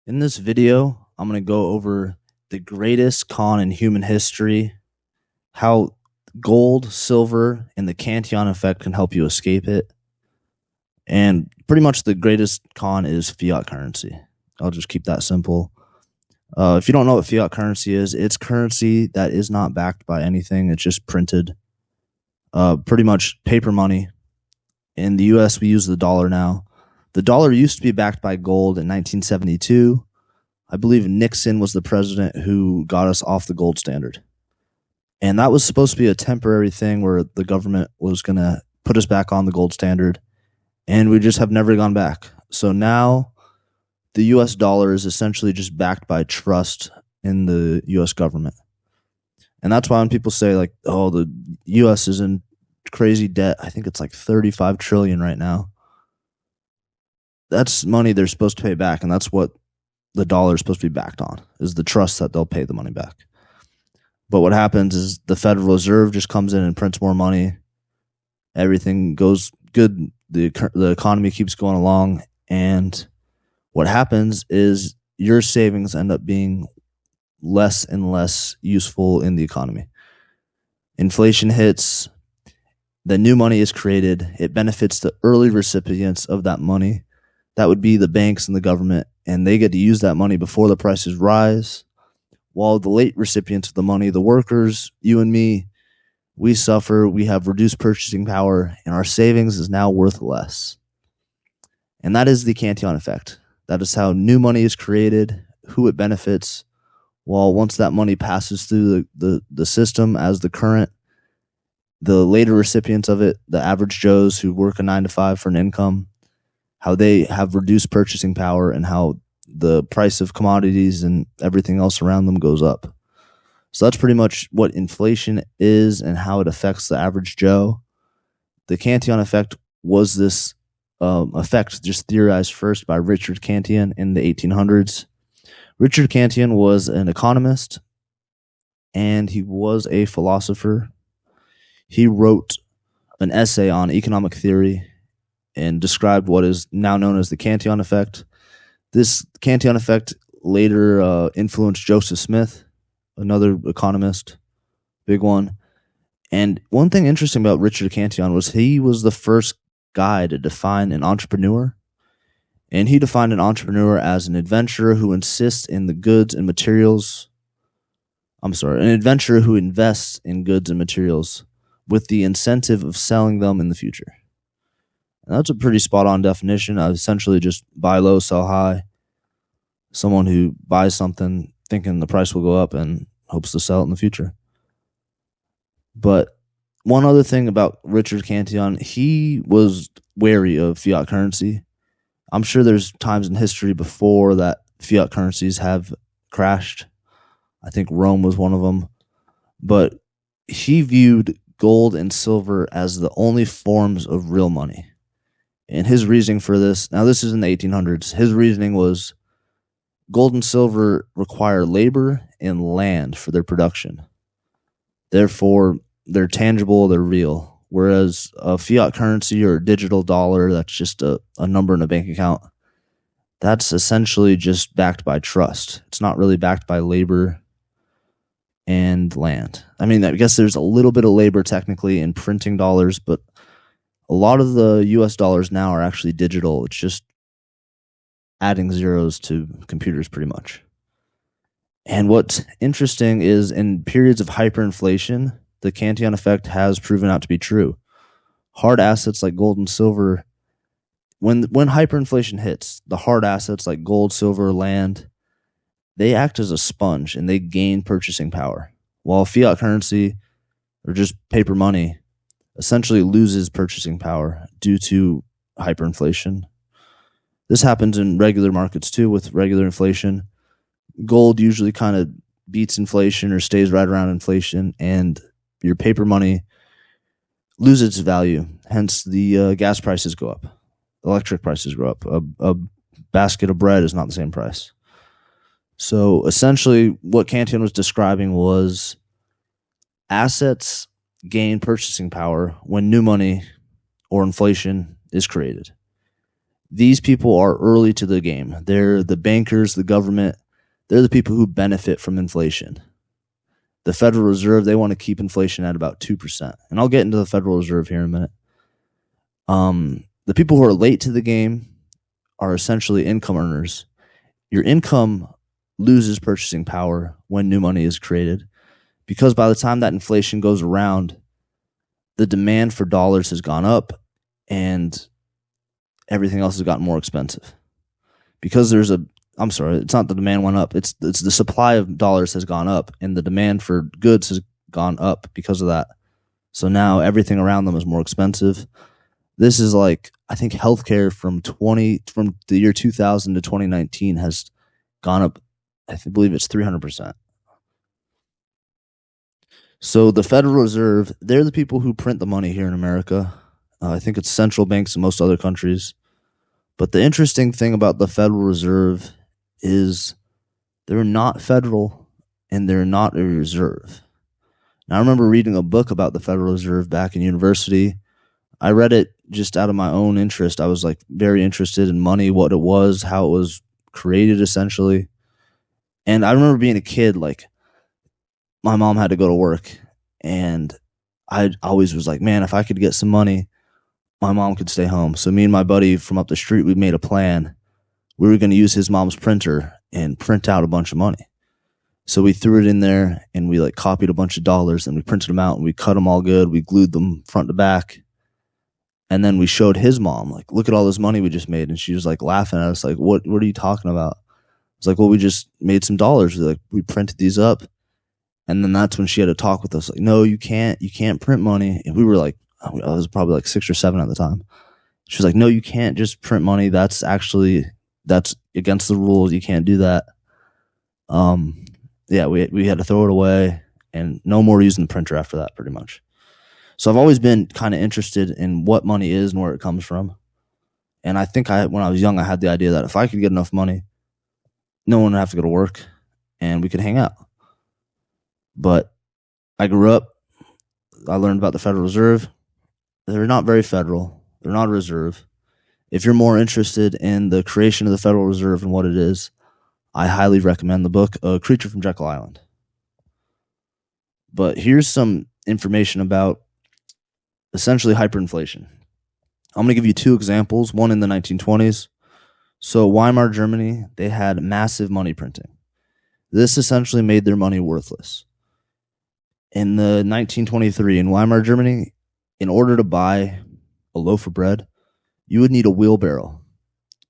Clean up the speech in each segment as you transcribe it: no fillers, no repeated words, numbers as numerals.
In this video, I'm going to go over the greatest con in human history, how gold, silver, and the Cantillon effect can help you escape it. And pretty much the greatest con is fiat currency. I'll just keep that simple. If you don't know what fiat currency is, it's currency that is not backed by anything. It's just printed, pretty much paper money. In the US, we use the dollar now. The dollar used to be backed by gold in 1972. I believe Nixon was the president who got us off the gold standard. And that was supposed to be a temporary thing where the government was going to put us back on the gold standard. And we just have never gone back. So now the US dollar is essentially just backed by trust in the US government. And that's why when people say, like, oh, the US is in crazy debt, I think it's like 35 trillion right now. That's money they're supposed to pay back. And that's what the dollar is supposed to be backed on, is the trust that they'll pay the money back. But what happens is the Federal Reserve just comes in and prints more money. Everything goes good. The economy keeps going along. And what happens is your savings end up being less and less useful in the economy. Inflation hits. The new money is created. It benefits the early recipients of that money. That would be the banks and the government. And they get to use that money before the prices rise. While the late recipients of the money, the workers, you and me, we suffer, we have reduced purchasing power, and our savings is now worth less. And that is the Cantillon effect. That is how new money is created, who it benefits, while once that money passes through the system as the current, the later recipients of it, the average Joes who work a 9 to 5 for an income, how they have reduced purchasing power and how the price of commodities and everything else around them goes up. So that's pretty much what inflation is and how it affects the average Joe. The Cantillon effect was this effect just theorized first by Richard Cantillon in the 1800s. Richard Cantillon was an economist and he was a philosopher. He wrote an essay on economic theory and described what is now known as the Cantillon effect. This Cantillon effect later influenced Joseph Smith, another economist, big one. And one thing interesting about Richard Cantillon was he was the first guy to define an entrepreneur. And he defined an entrepreneur as an adventurer who insists in the goods and materials. An adventurer who invests in goods and materials with the incentive of selling them in the future. And that's a pretty spot-on definition. I essentially just buy low, sell high. Someone who buys something thinking the price will go up and hopes to sell it in the future. But one other thing about Richard Cantillon, he was wary of fiat currency. I'm sure there's times in history before that fiat currencies have crashed. I think Rome was one of them. But he viewed gold and silver as the only forms of real money. And his reasoning for this, now this is in the 1800s, his reasoning was gold and silver require labor and land for their production. Therefore, they're tangible, they're real. Whereas a fiat currency or a digital dollar, that's just a number in a bank account, that's essentially just backed by trust. It's not really backed by labor and land. I mean, I guess there's a little bit of labor technically in printing dollars, but a lot of the US dollars now are actually digital. It's just adding zeros to computers pretty much. And what's interesting is in periods of hyperinflation, the Cantillon effect has proven out to be true. Hard assets like gold and silver, when hyperinflation hits, the hard assets like gold, silver, land, they act as a sponge and they gain purchasing power. While fiat currency or just paper money essentially loses purchasing power due to hyperinflation. This happens in regular markets too with regular inflation. Gold usually kind of beats inflation or stays right around inflation, and your paper money loses its value. Hence, the gas prices go up. Electric prices go up. A basket of bread is not the same price. So essentially, what Cantillon was describing was assets gain purchasing power when new money or inflation is created. These people are early to the game. They're the bankers, the government. They're the people who benefit from inflation. The Federal Reserve, they want to keep inflation at about 2%. And I'll get into the Federal Reserve here in a minute. The people who are late to the game are essentially income earners. Your income loses purchasing power when new money is created, because by the time that inflation goes around, the demand for dollars has gone up and everything else has gotten more expensive. Because it's not the demand went up. It's the supply of dollars has gone up and the demand for goods has gone up because of that. So now everything around them is more expensive. This is like, I think healthcare from the year 2000 to 2019 has gone up. I believe it's 300%. So the Federal Reserve, they're the people who print the money here in America. I think it's central banks in most other countries. But the interesting thing about the Federal Reserve is they're not federal and they're not a reserve. Now, I remember reading a book about the Federal Reserve back in university. I read it just out of my own interest. I was like very interested in money, what it was, how it was created essentially. And I remember being a kid, like my mom had to go to work and I always was like, man, if I could get some money, my mom could stay home. So me and my buddy from up the street, we made a plan. We were going to use his mom's printer and print out a bunch of money. So we threw it in there and we like copied a bunch of dollars and we printed them out and we cut them all good. We glued them front to back. And then we showed his mom, like, look at all this money we just made. And she was like laughing at us, like, what are you talking about? It's like, well, we just made some dollars. We printed these up. And then that's when she had to talk with us. Like, no, you can't print money. And we were like, I was probably like 6 or 7 at the time. She was like, no, you can't just print money. That's against the rules. You can't do that. Yeah, we had to throw it away and no more using the printer after that, pretty much. So I've always been kind of interested in what money is and where it comes from. And I think when I was young, I had the idea that if I could get enough money, no one would have to go to work and we could hang out. But I grew up, I learned about the Federal Reserve. They're not very federal. They're not a reserve. If you're more interested in the creation of the Federal Reserve and what it is, I highly recommend the book, A Creature from Jekyll Island. But here's some information about essentially hyperinflation. I'm going to give you 2 examples, one in the 1920s. So Weimar Germany, they had massive money printing. This essentially made their money worthless. In the 1923 in Weimar Germany, in order to buy a loaf of bread, you would need a wheelbarrow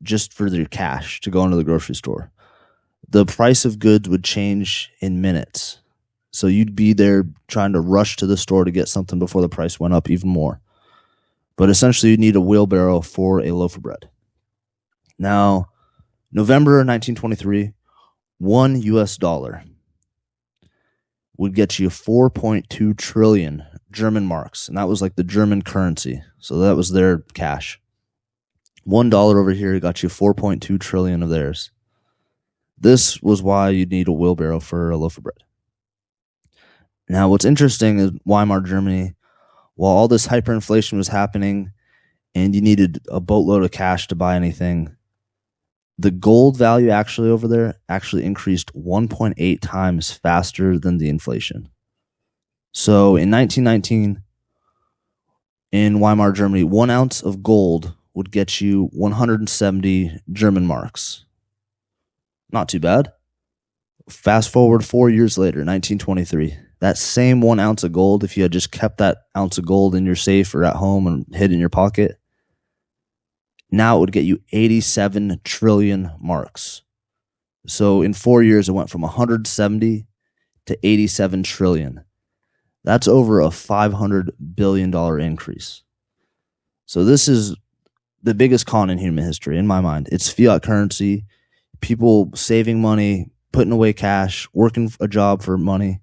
just for your cash to go into the grocery store. The price of goods would change in minutes. So you'd be there trying to rush to the store to get something before the price went up even more. But essentially, you need a wheelbarrow for a loaf of bread. Now, November 1923, $1 US would get you 4.2 trillion German marks. And that was like the German currency. So that was their cash. $1 over here got you 4.2 trillion of theirs. This was why you'd need a wheelbarrow for a loaf of bread. Now, what's interesting is Weimar Germany, while all this hyperinflation was happening and you needed a boatload of cash to buy anything, the gold value actually over there actually increased 1.8 times faster than the inflation. So in 1919, in Weimar Germany, 1 ounce of gold would get you 170 German marks. Not too bad. Fast forward 4 years later, 1923. That same 1 ounce of gold, if you had just kept that ounce of gold in your safe or at home and hid in your pocket, now it would get you 87 trillion marks. So in 4 years, it went from 170 to 87 trillion. That's over a $500 billion increase. So this is the biggest con in human history, in my mind. It's fiat currency, people saving money, putting away cash, working a job for money,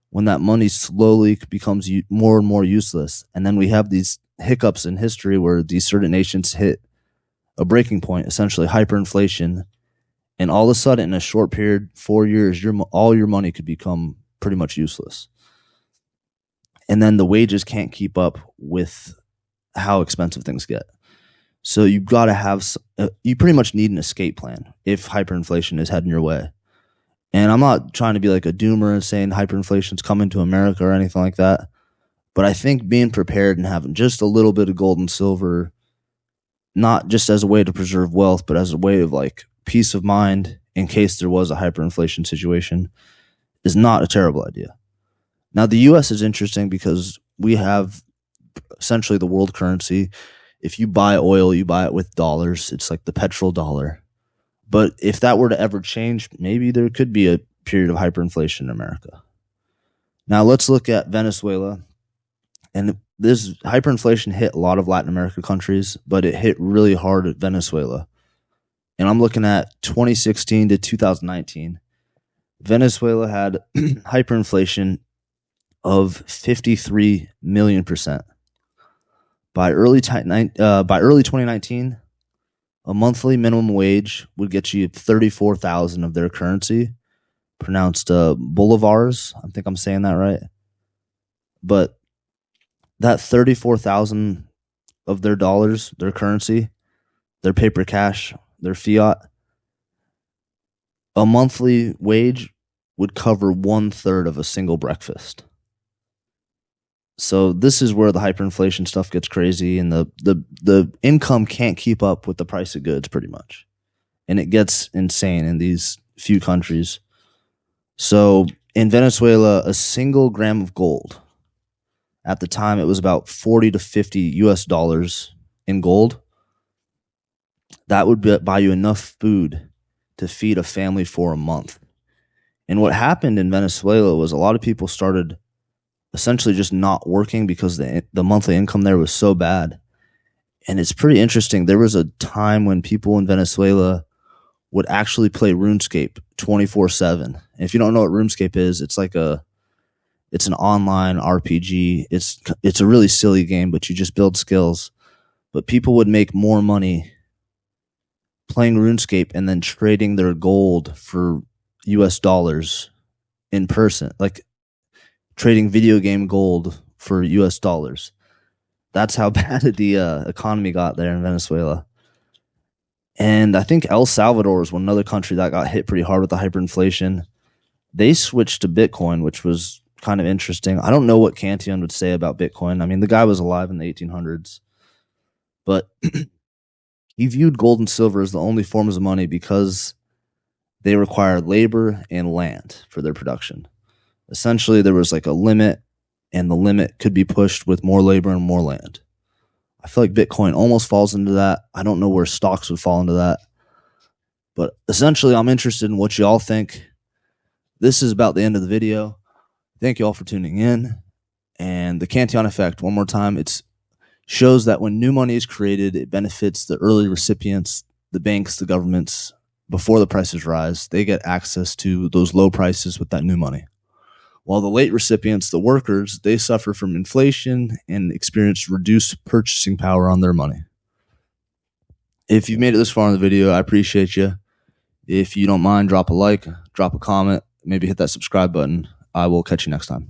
when that money slowly becomes more and more useless. And then we have these hiccups in history where these certain nations hit a breaking point, essentially hyperinflation. And all of a sudden, in a short period, 4 years, all your money could become pretty much useless. And then the wages can't keep up with how expensive things get. So you've got to have, you pretty much need an escape plan if hyperinflation is heading your way. And I'm not trying to be like a doomer and saying hyperinflation's coming to America or anything like that. But I think being prepared and having just a little bit of gold and silver, not just as a way to preserve wealth, but as a way of like peace of mind in case there was a hyperinflation situation, is not a terrible idea. Now, the US is interesting because we have essentially the world currency. If you buy oil, you buy it with dollars. It's like the petrodollar. But if that were to ever change, maybe there could be a period of hyperinflation in America. Now, let's look at Venezuela. And this hyperinflation hit a lot of Latin America countries, but it hit really hard at Venezuela. And I'm looking at 2016 to 2019. Venezuela had hyperinflation of 53 million percent. By early 2019, a monthly minimum wage would get you 34,000 of their currency, pronounced bolivars. I think I'm saying that right. But that 34,000 of their dollars, their currency, their paper cash, their fiat, a monthly wage would cover 1/3 of a single breakfast. So this is where the hyperinflation stuff gets crazy, and the income can't keep up with the price of goods pretty much. And it gets insane in these few countries. So in Venezuela, a single gram of gold, at the time it was about 40 to 50 US dollars in gold. That would buy you enough food to feed a family for a month. And what happened in Venezuela was a lot of people started essentially just not working because the monthly income there was so bad. And it's pretty interesting. There was a time when people in Venezuela would actually play RuneScape 24/7. And if you don't know what RuneScape is, it's an online RPG. It's a really silly game, but you just build skills. But people would make more money playing RuneScape and then trading their gold for US dollars in person, like trading video game gold for US dollars. That's how bad the economy got there in Venezuela. And I think El Salvador is another country that got hit pretty hard with the hyperinflation. They switched to Bitcoin, which was kind of interesting. I don't know what Cantillon would say about Bitcoin. I mean, the guy was alive in the 1800s, but he viewed gold and silver as the only forms of money because they require labor and land for their production. Essentially, there was like a limit, and the limit could be pushed with more labor and more land. I feel like Bitcoin almost falls into that. I don't know where stocks would fall into that. But essentially, I'm interested in what y'all think. This is about the end of the video. Thank you all for tuning in. And the Cantillon effect, one more time, it shows that when new money is created, it benefits the early recipients, the banks, the governments. Before the prices rise, they get access to those low prices with that new money. While the late recipients, the workers, they suffer from inflation and experience reduced purchasing power on their money. If you've made it this far in the video, I appreciate you. If you don't mind, drop a like, drop a comment, maybe hit that subscribe button. I will catch you next time.